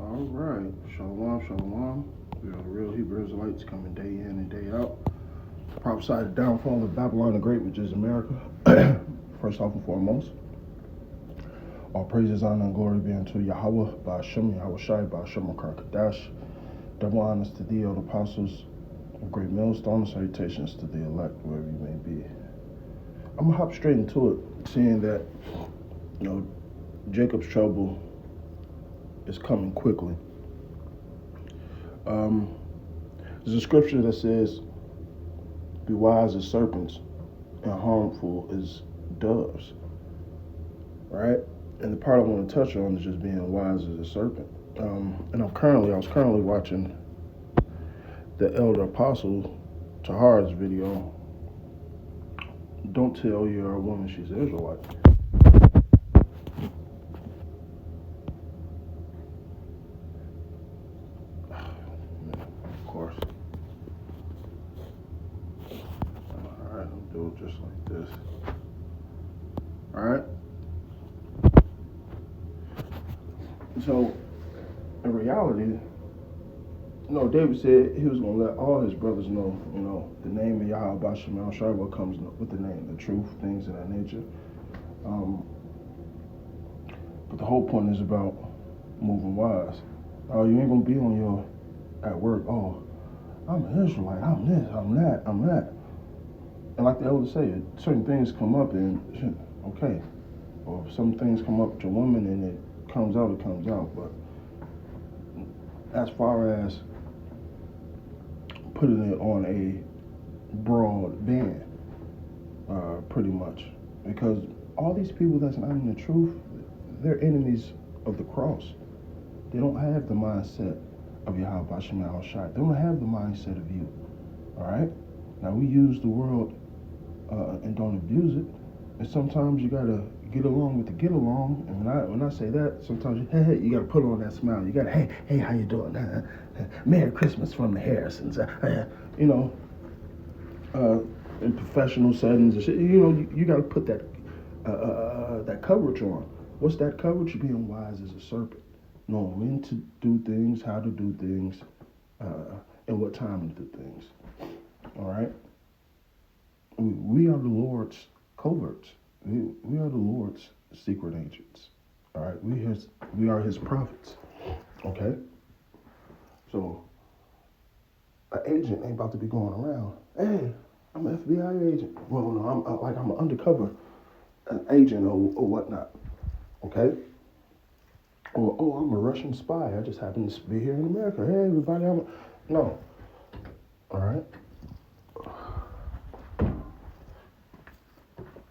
All right, shalom, shalom. We are the real Hebrew Israelites coming day in and day out. Prophesy the downfall of Babylon the Great, which is America. First off and foremost, all praises, honor, and glory be unto Yahweh, Ba'ashem, Yahweh Shai, Ba'ashem, Makar Kadash. Double honors to thee, O the apostles of Great Millstone, salutations to the elect, wherever you may be. I'm going to hop straight into it, seeing that, Jacob's trouble is coming quickly. There's a scripture that says, be wise as serpents and harmful as doves, right? And the part I want to touch on is just being wise as a serpent. And I was currently watching the elder apostle Tahar's video. Don't tell your woman she's an Israelite. Of course. All right, I'll do it just like this. All right. So, in reality, David said he was going to let all his brothers know, the name of Yahweh Bashem Al Shai, what comes with the name, the truth, things of that nature. But the whole point is about moving wise. Oh, you ain't going to be on your, at work, oh, I'm an Israelite, I'm this, I'm that, I'm that. And like the elder said, certain things come up and, okay. Or if some things come up to a woman and it comes out, it comes out. But as far as putting it on a broad band, pretty much. Because all these people that's not in the truth, they're enemies of the cross. They don't have the mindset of Yahweh Bashem Al Shai. They don't have the mindset of you. All right? Now, we use the world and don't abuse it. And sometimes you got to get along with the get along. And when I say that, sometimes you got to put on that smile. You got to, hey, how you doing? Merry Christmas from the Harrisons. In professional settings and shit, you got to put that that coverage on. What's that coverage? Being wise as a serpent, knowing when to do things, how to do things, and what time to do things. All right. We are the Lord's coverts. We are the Lord's secret agents. All right. We are His prophets. Okay. So an agent ain't about to be going around. Hey, I'm an FBI agent. Well, no, I'm an undercover agent or whatnot. Okay. Or I'm a Russian spy. I just happen to be here in America. Hey, everybody, no. All right.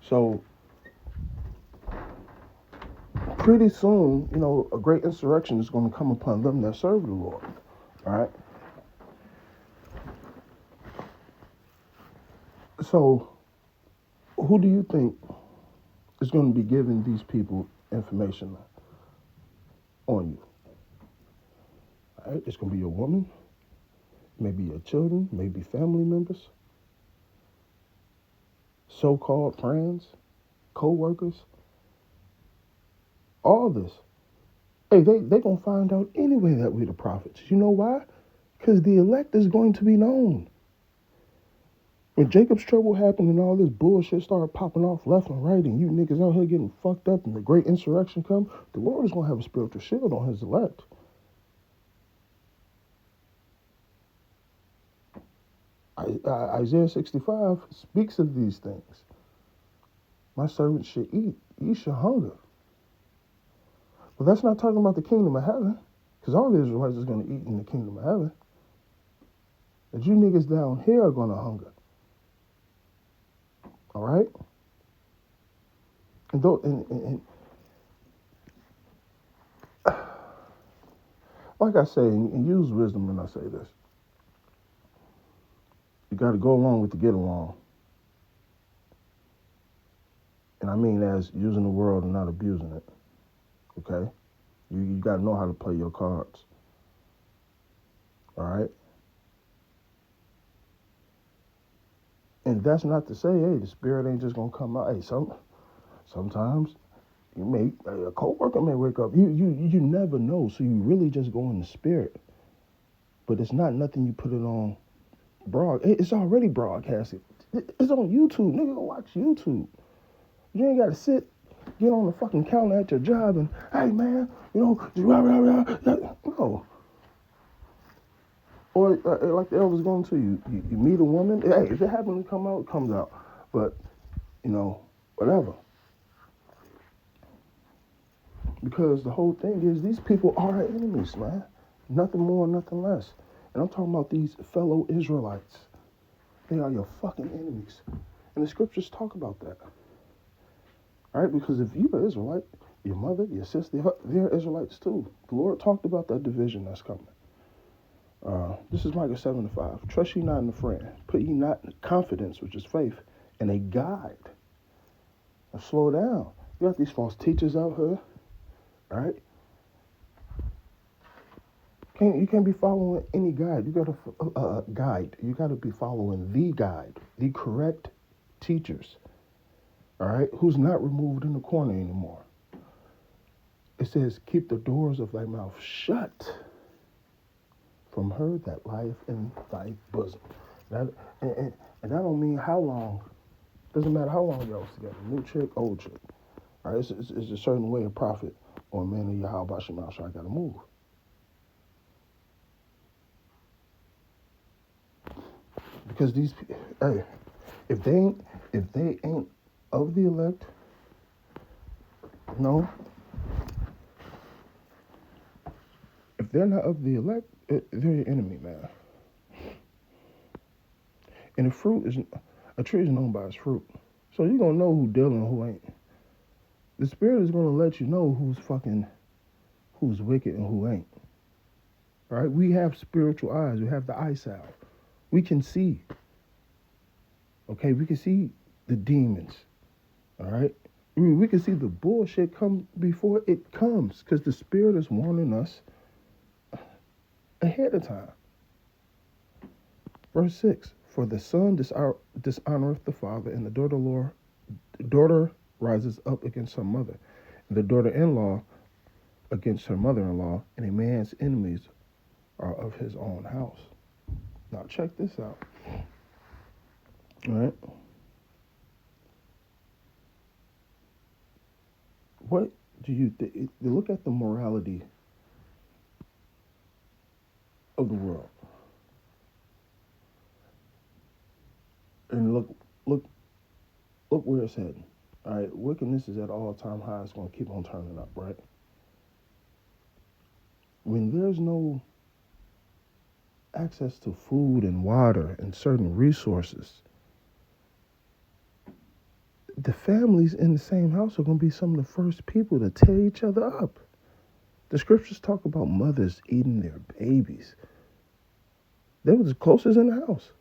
So pretty soon, a great insurrection is going to come upon them that serve the Lord. All right. So, who do you think is going to be giving these people information on you? All right. It's going to be your woman, maybe your children, maybe family members, so-called friends, co-workers, all this. Hey, they going to find out anyway that we're the prophets. You know why? Because the elect is going to be known. When Jacob's trouble happened and all this bullshit started popping off left and right and you niggas out here getting fucked up and the great insurrection come, the Lord is going to have a spiritual shield on his elect. Isaiah 65 speaks of these things. My servants should eat, ye shall hunger. But that's not talking about the kingdom of heaven, because all the Israelites is going to eat in the kingdom of heaven. But you niggas down here are going to hunger. All right? And like I say, and use wisdom when I say this. You got to go along with the get along. And I mean as using the world and not abusing it. Okay? You got to know how to play your cards. All right? And that's not to say, hey, the spirit ain't just going to come out. Hey, sometimes A coworker may wake up. You never know. So you really just go in the spirit. But it's not nothing you put it on It's already broadcasted. It's on YouTube. Nigga, go watch YouTube. You ain't got to get on the fucking counter at your job and, hey, man, no. Or like the elders going to you meet a woman. Hey, if it happens to come out, it comes out. But, whatever. Because the whole thing is these people are our enemies, man. Nothing more, nothing less. And I'm talking about these fellow Israelites. They are your fucking enemies. And the scriptures talk about that. All right? Because if you're an Israelite, your mother, your sister, they're Israelites too. The Lord talked about that division that's coming. This is Micah 7:5. Trust ye not in a friend. Put ye not in confidence, which is faith, in a guide. Now slow down. You got these false teachers out here. All right? You can't be following any guide. You got to guide. You got to be following the guide, the correct teachers. All right, who's not removed in the corner anymore. It says, "Keep the doors of thy mouth shut from her that lieth in thy bosom." And that don't mean how long. Doesn't matter how long y'all was together. New chick, old chick. All right, it's a certain way a prophet or a man of Yahweh Bashim Shai got to move. Because these, hey, if they ain't of the elect, no. If they're not of the elect, they're your enemy, man. And a tree is known by its fruit. So you're gonna know who dealing and who ain't. The spirit is gonna let you know who's wicked and who ain't. All right, we have spiritual eyes. We have the eye salve. We can see. Okay, we can see the demons. All right, we can see the bullshit come before it comes, because the spirit is warning us ahead of time. Verse 6, for the son dishonoreth the father, and the daughter rises up against her mother, and the daughter-in-law against her mother-in-law, and a man's enemies are of his own house. Now check this out. All right. What do you think? Look at the morality of the world. And look where it's heading. All right, wickedness is at all-time high. It's going to keep on turning up, right? When there's no access to food and water and certain resources, the families in the same house are going to be some of the first people to tear each other up. The scriptures talk about mothers eating their babies. They were the closest in the house.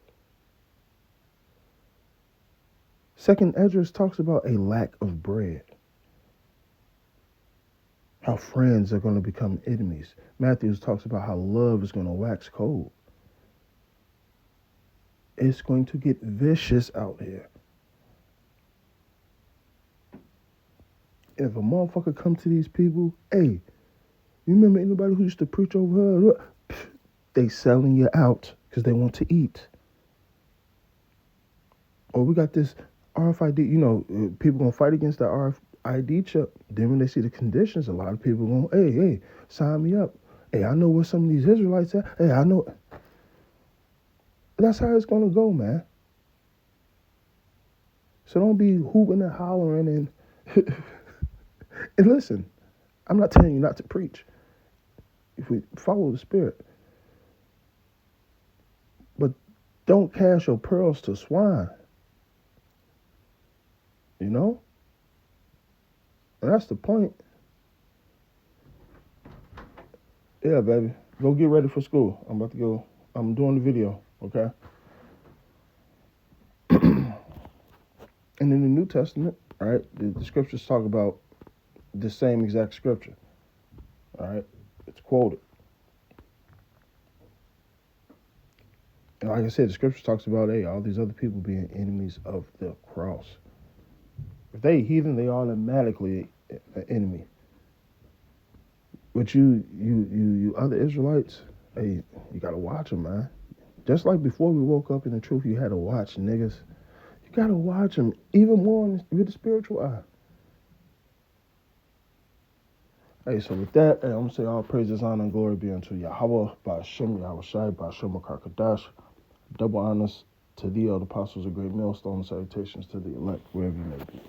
Second Esdras talks about a lack of bread. How friends are going to become enemies. Matthew talks about how love is going to wax cold. It's going to get vicious out here. If a motherfucker come to these people, hey, you remember anybody who used to preach over her? They selling you out because they want to eat. Or we got this RFID, people going to fight against the RFID chip. Then when they see the conditions, a lot of people going, hey, sign me up. Hey, I know where some of these Israelites at. Hey, I know. That's how it's going to go, man. So don't be hooping and hollering and... And listen, I'm not telling you not to preach. If we follow the Spirit. But don't cast your pearls to swine. You know? And that's the point. Yeah, baby. Go get ready for school. I'm about to go. I'm doing the video, okay? And in the New Testament, all right, the scriptures talk about the same exact scripture. All right? It's quoted. And like I said, the scripture talks about, all these other people being enemies of the cross. If they heathen, they automatically an enemy. But you other Israelites, hey, you gotta watch them, man. Just like before we woke up in the truth, you had to watch niggas. You gotta watch them even more with the spiritual eye. Hey, so with that, hey, I'm gonna say all praises, honor, and glory be unto Yahweh, Ba'ashem, Yahweh Shai, Ba'ashem, Karkadash. Double honors to thee, O the apostles of great millstone, salutations to the elect, wherever you may be.